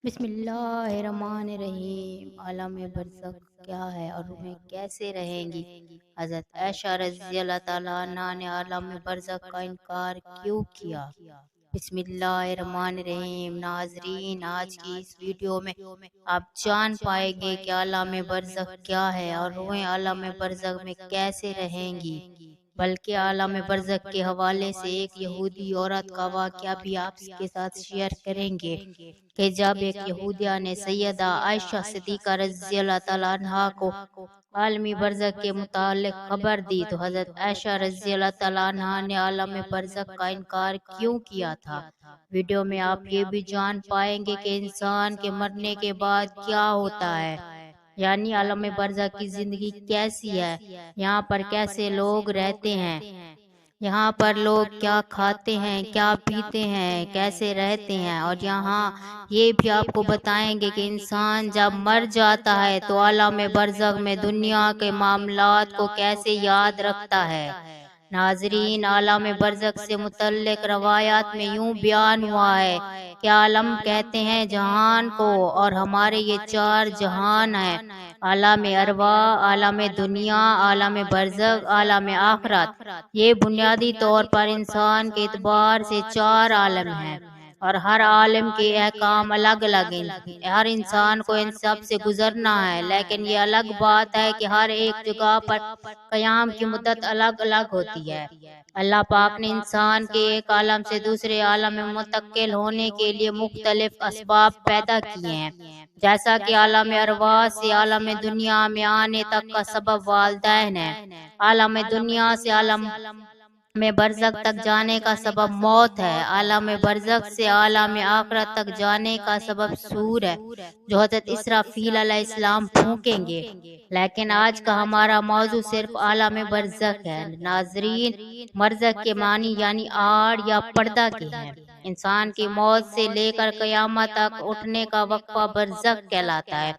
بسم اللہ الرحمن الرحیم۔ عالم برزخ کیا ہے اور روحیں کیسے رہیں گی؟ حضرت عائشہ رضی اللہ تعالیٰ عنہا نے عالم برزخ کا انکار کیوں کیا؟ بسم اللہ الرحمن الرحیم۔ ناظرین، آج کی اس ویڈیو میں آپ جان پائیں گے کہ عالم برزخ کیا ہے اور روحیں عالم برزخ میں کیسے رہیں گی، بلکہ عالم برزخ کے حوالے سے ایک یہودی عورت کا واقعہ بھی آپ کے ساتھ شیئر کریں گے کہ جب ایک یہودیہ نے سیدہ عائشہ صدیقہ رضی اللہ تعالیٰ عنہا کو عالمی برزخ کے متعلق خبر دی تو حضرت عائشہ رضی اللہ تعالیٰ عنہا نے عالم برزخ کا انکار کیوں کیا تھا۔ ویڈیو میں آپ یہ بھی جان پائیں گے کہ انسان کے مرنے کے بعد کیا ہوتا ہے، یعنی عالم برزخ کی زندگی کیسی ہے، یہاں پر کیسے لوگ رہتے ہیں، یہاں پر لوگ کیا کھاتے ہیں، کیا پیتے ہیں، کیسے رہتے ہیں، اور یہاں یہ بھی آپ کو بتائیں گے کہ انسان جب مر جاتا ہے تو عالم برزخ میں دنیا کے معاملات کو کیسے یاد رکھتا ہے۔ ناظرین، عالم برزخ سے متعلق روایات میں یوں بیان ہوا ہے کہ عالم کہتے ہیں جہان کو، اور ہمارے یہ چار جہان ہیں: عالم ارواح، عالم دنیا، عالم برزخ، عالم آخرت۔ یہ بنیادی طور پر انسان کے اعتبار سے چار عالم ہیں اور ہر عالم کے احکام الگ الگ ہیں۔ ہر انسان کو ان سب سے گزرنا ہے، لیکن یہ الگ بات ہے کہ ہر ایک جگہ پر قیام کی مدت الگ الگ ہوتی ہے۔ اللہ پاک نے انسان کے ایک عالم سے دوسرے عالم میں منتقل ہونے کے لیے مختلف اسباب پیدا کیے ہیں، جیسا کہ عالم ارواح سے عالم دنیا میں آنے تک کا سبب والدین ہے۔ عالم دنیا سے عالم میں برزخ تک جانے کا سبب موت ہے۔ عالم برزخ سے عالم آخرت تک جانے کا سبب سور ہے جو حضرت اسرافیل علیہ السلام پھونکیں گے، لیکن آج کا ہمارا موضوع صرف عالم برزخ ہے۔ ناظرین، برزخ کے معنی یعنی آڑ یا پردہ کے ہیں۔ انسان کی موت سے لے کر قیامت تک اٹھنے کا وقفہ برزخ کہلاتا ہے،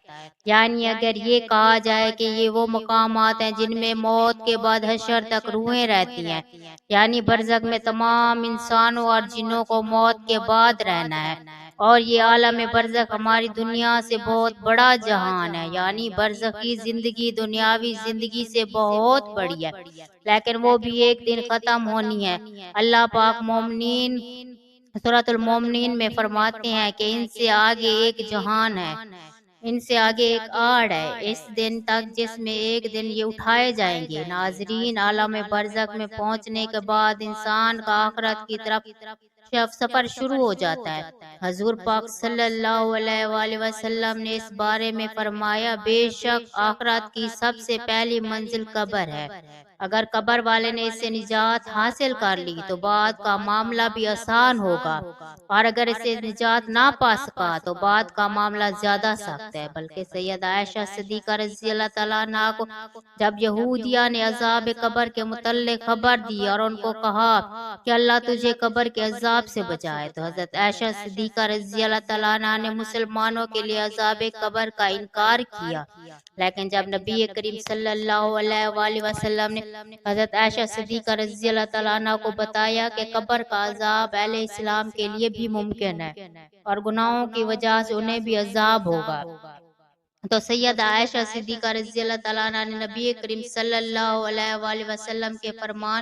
یعنی اگر یہ کہا جائے کہ یہ وہ مقامات ہیں جن میں موت کے بعد حشر تک روحیں رہتی ہیں، یعنی برزخ میں تمام انسانوں اور جنوں کو موت کے بعد رہنا ہے، اور یہ عالم برزخ ہماری دنیا سے بہت بڑا جہان ہے، یعنی برزخی زندگی دنیاوی زندگی سے بہت بڑی ہے، لیکن وہ بھی ایک دن ختم ہونی ہے۔ اللہ پاک مومنین سورۃ المومنین میں فرماتے ہیں کہ ان سے آگے ایک جہان ہے، ان سے آگے ایک آڑ ہے، اس دن تک جس میں ایک دن یہ اٹھائے جائیں گے۔ ناظرین، عالم برزخ میں پہنچنے کے بعد انسان کا آخرت کی طرف سفر شروع ہو جاتا ہے۔ حضور پاک صلی اللہ علیہ وآلہ وسلم نے اس بارے میں فرمایا، بے شک آخرت کی سب سے پہلی منزل قبر ہے۔ اگر قبر والے نے اس سے نجات حاصل کر لی تو بعد کا معاملہ بھی آسان ہوگا، اور اگر اسے نجات نہ پا سکا تو بعد کا معاملہ زیادہ سخت ہے۔ بلکہ سیدہ عائشہ صدیقہ رضی اللہ تعالیٰ عنہا کو جب یہودیہ نے عذاب قبر کے متعلق خبر دی اور ان کو کہا کہ اللہ تجھے قبر کے عذاب سے بچائے، تو حضرت عائشہ صدیقہ رضی اللہ تعالیٰ عنہا نے مسلمانوں کے لیے عذاب قبر کا انکار کیا، لیکن جب نبی کریم صلی اللہ علیہ وآلہ وسلم نے حضرت عائشہ صدیقہ رضی اللہ تعالیٰ عنہ کو بتایا کہ قبر کا عذاب اہل اسلام کے لیے بھی ممکن ہے اور گناہوں کی وجہ سے انہیں بھی عذاب ہوگا، تو سیدہ عائشہ صدیقہ رضی اللہ تعالیٰ عنہ نے نبی کریم صلی اللہ علیہ وآلہ وسلم کے فرمان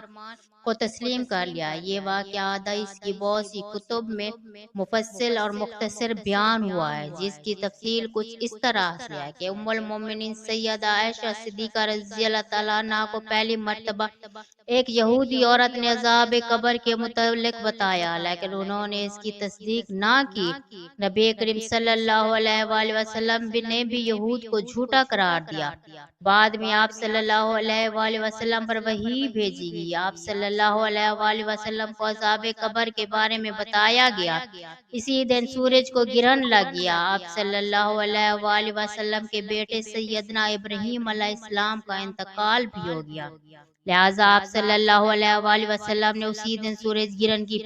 کو تسلیم کر لیا۔ یہ واقعہ حدیث کی بہت سی کتب میں مفصل اور مختصر بیان ہوا ہے، جس کی تفصیل کچھ اس طرح سے ہے کہ ام المومنین سیدہ عائشہ صدیقہ رضی اللہ تعالیٰ عنہ کو پہلی مرتبہ ایک یہودی عورت نے عذاب قبر کے متعلق بتایا، لیکن انہوں نے اس کی تصدیق نہ کی۔ نبی کریم صلی اللہ علیہ وآلہ وسلم نے بھی یہود کو جھوٹا قرار دیا۔ بعد میں آپ صلی اللہ علیہ وآلہ وسلم پر وحی بھیجی گئی۔ آپ صلی اللہ علیہ وآلہ وسلم کو عذاب قبر کے بارے میں بتایا گیا۔ اسی دن سورج کو گرہن لگ گیا۔ آپ صلی اللہ علیہ وآلہ وسلم کے بیٹے سیدنا ابراہیم علیہ السلام کا انتقال بھی ہو گیا، لہٰذا آپ صلی اللہ علیہ وآلہ وسلم نے اسی دن سورج گرہن کی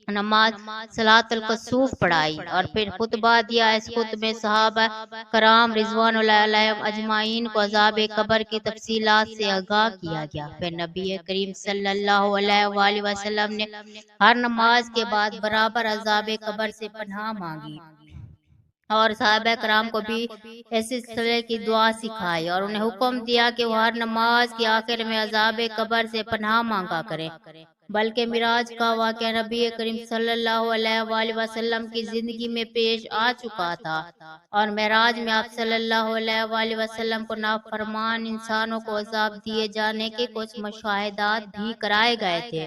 نماز صلاۃ الکسوف پڑھائی اور پھر خطبہ دیا۔ اس خطبے میں صحابہ کرام رضوان اللہ علیہم اجمعین کو عذاب قبر کی تفصیلات سے آگاہ کیا گیا۔ پھر نبی کریم صلی اللہ علیہ وآلہ وسلم نے ہر نماز کے بعد برابر عذاب قبر سے پناہ مانگی۔ اور صحابہ کرام کو بھی اس سلسلے کی دعا سکھائی اور انہیں حکم دیا کہ وہ ہر نماز کے آخر میں عذاب قبر سے پناہ مانگا کریں۔ بلکہ معراج کا واقعہ نبی کریم صلی اللہ علیہ وآلہ وسلم کی زندگی میں پیش آ چکا تھا، اور معراج میں آپ صلی اللہ علیہ وآلہ وسلم کو نافرمان انسانوں کو عذاب دیے جانے کے کچھ مشاہدات بھی کرائے گئے تھے۔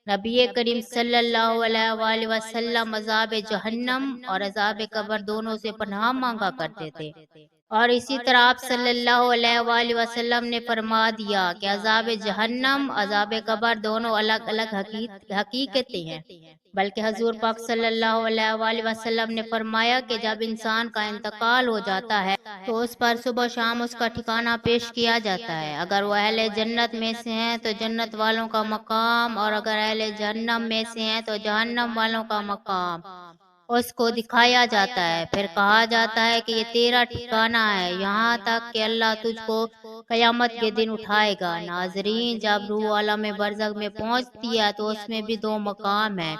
نبی کریم صلی اللہ علیہ وآلہ وسلم عذاب جہنم اور عذاب قبر دونوں سے پناہ مانگا کرتے تھے، اور اسی طرح آپ صلی اللہ علیہ وآلہ وسلم نے فرما دیا کہ عذاب جہنم عذاب قبر دونوں الگ الگ حقیقتیں ہیں۔ بلکہ حضور پاک صلی اللہ علیہ وآلہ وسلم نے فرمایا کہ جب انسان کا انتقال ہو جاتا ہے تو اس پر صبح شام اس کا ٹھکانہ پیش کیا جاتا ہے۔ اگر وہ اہل جنت میں سے ہیں تو جنت والوں کا مقام، اور اگر اہل جہنم میں سے ہیں تو جہنم والوں کا مقام اس کو دکھایا جاتا ہے۔ پھر کہا جاتا ہے کہ یہ تیرا ٹھکانہ ہے، یہاں تک کہ اللہ تجھ کو قیامت کے دن اٹھائے گا۔ ناظرین، جب روح عالم برزخ میں پہنچتی ہے تو اس میں بھی دو مقام ہیں۔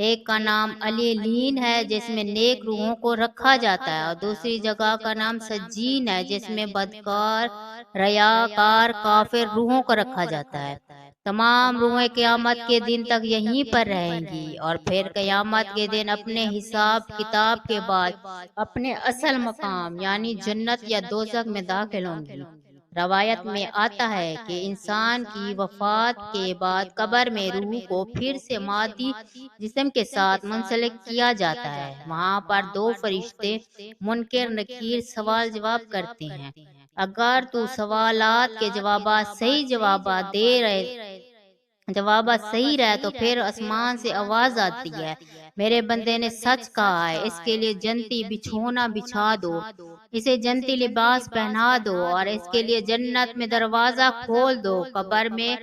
ایک کا نام علیلین ہے جس میں نیک روحوں کو رکھا جاتا ہے، اور دوسری جگہ کا نام سجین ہے جس میں بدکار، ریاکار، کافر روحوں کو رکھا جاتا ہے۔ تمام روحیں قیامت کے دن تک یہیں پر رہیں گی، اور پھر قیامت کے دن اپنے حساب کتاب کے بعد اپنے اصل مقام یعنی جنت یا دوزخ میں داخل ہوں گی۔ روایت میں آتا ہے کہ انسان کی وفات کے بعد قبر میں روح کو پھر سے مادی جسم کے ساتھ منسلک کیا جاتا ہے۔ وہاں پر دو فرشتے منکر نکیر سوال جواب کرتے ہیں۔ اگر تو سوالات کے جوابات صحیح رہے تو پھر آسمان سے آواز آتی ہے، میرے بندے نے سچ کہا ہے، اس کے لیے جنتی بچھونا بچھا دو، اسے جنتی لباس پہنا دو، اور اس کے لیے جنت میں دروازہ کھول دو۔ قبر میں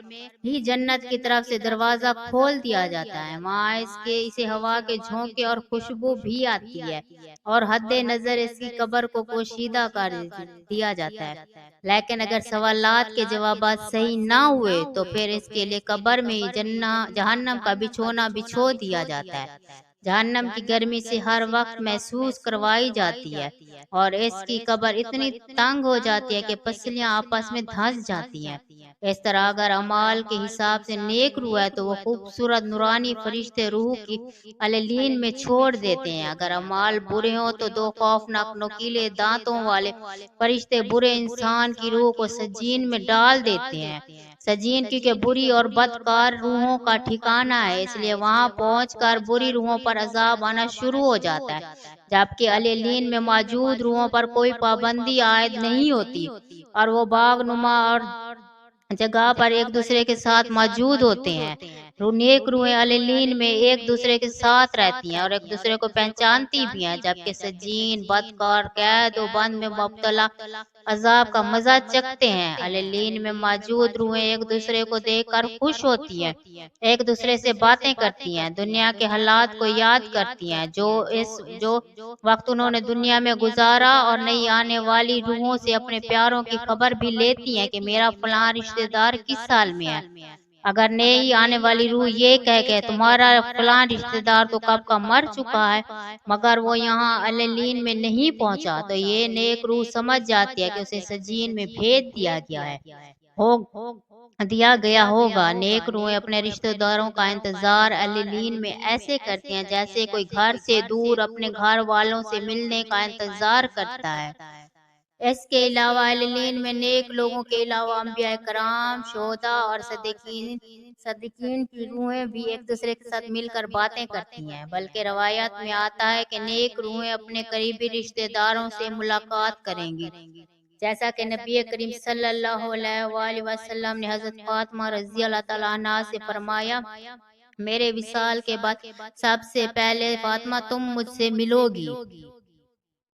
ہی جنت کی طرف سے دروازہ کھول دیا جاتا ہے، وہاں اسے ہوا کے جھونکے اور خوشبو بھی آتی ہے، اور حد نظر اس کی قبر کو پوشیدہ کر دیا جاتا ہے۔ لیکن اگر سوالات کے جوابات صحیح نہ ہوئے تو پھر اس کے لیے قبر میں ہی جہنم کا بچھونا بچھو دیا جاتا ہے۔ جہنم کی گرمی سے ہر وقت محسوس کروائی جاتی ہے، اور اس کی قبر اتنی تنگ ہو جاتی ہے کہ پسلیاں آپس میں دھنس جاتی ہیں۔ اس طرح اگر اعمال کے حساب سے نیک روح ہے تو وہ خوبصورت نورانی فرشتے روح کی علیلین میں چھوڑ دیتے ہیں۔ اگر اعمال برے ہوں تو دو خوفناک نوکیلے دانتوں والے فرشتے برے انسان کی روح کو سجین میں ڈال دیتے ہیں۔ سجین کیونکہ بری اور بدکار روحوں کا ٹھکانہ ہے، اس لیے وہاں پہنچ کر بری روحوں پر عذاب آنا شروع ہو جاتا ہے، جبکہ علیلین میں موجود روحوں پر کوئی پابندی عائد نہیں ہوتی، اور وہ باغ نما اور جگہ پر ایک دوسرے کے ساتھ موجود ہوتے ہیں۔ نیک روحیں علیلین میں ایک دوسرے کے ساتھ رہتی ہیں اور ایک دوسرے کو پہچانتی بھی ہیں، جبکہ سجین، بدکار، قید و بند میں مبتلا عذاب کا مزہ چکھتے ہیں۔ علیلین میں موجود روحیں ایک دوسرے کو دیکھ کر خوش ہوتی ہیں، ایک دوسرے سے باتیں کرتی ہیں، دنیا کے حالات کو یاد کرتی ہیں جو وقت انہوں نے دنیا میں گزارا، اور نئی آنے والی روحوں سے اپنے پیاروں کی خبر بھی لیتی ہیں کہ میرا فلاں رشتہ دار کس حال میں ہے۔ اگر نئی آنے والی روح یہ کہے کہ تمہارا فلاں رشتہ دار تو کب کا مر چکا ہے مگر وہ یہاں علیلین میں نہیں پہنچا، تو یہ نیک روح سمجھ جاتی ہے کہ اسے سجین میں بھیج دیا گیا ہوگا۔ نیک روحیں اپنے رشتہ داروں کا انتظار علیلین میں ایسے کرتے ہیں جیسے کوئی گھر سے دور اپنے گھر والوں سے ملنے کا انتظار کرتا ہے۔ اس کے علاوہ علیلین میں نیک لوگوں کے علاوہ انبیاء کرام، شہداء اور صدیقین کی روحیں بھی ایک دوسرے کے ساتھ مل کر باتیں کرتی ہیں۔ بلکہ روایات میں آتا ہے کہ نیک روحیں اپنے قریبی رشتہ داروں سے ملاقات کریں گی، جیسا کہ نبی کریم صلی اللہ علیہ وآلہ وسلم نے حضرت فاطمہ رضی اللہ تعالیٰ عنہا سے فرمایا، میرے وصال کے بعد سب سے پہلے فاطمہ تم مجھ سے ملو گی۔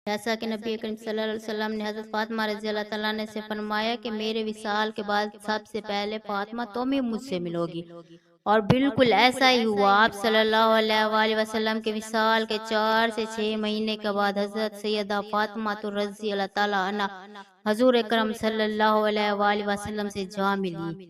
جیسا کہ نبی کریم صلی اللہ علیہ وسلم نے حضرت فاطمہ رضی اللہ تعالیٰ عنہ سے فرمایا کہ میرے وصال کے بعد سب سے پہلے فاطمہ تم ہی مجھ سے ملو گی، اور بالکل ایسا ہی ہوا۔ آپ صلی اللہ علیہ وآلہ وسلم کے وصال کے 4 سے 6 مہینے کے بعد حضرت سیدہ فاطمہ رضی اللہ تعالیٰ عنہ حضور اکرم صلی اللہ علیہ وآلہ وسلم سے جا ملی۔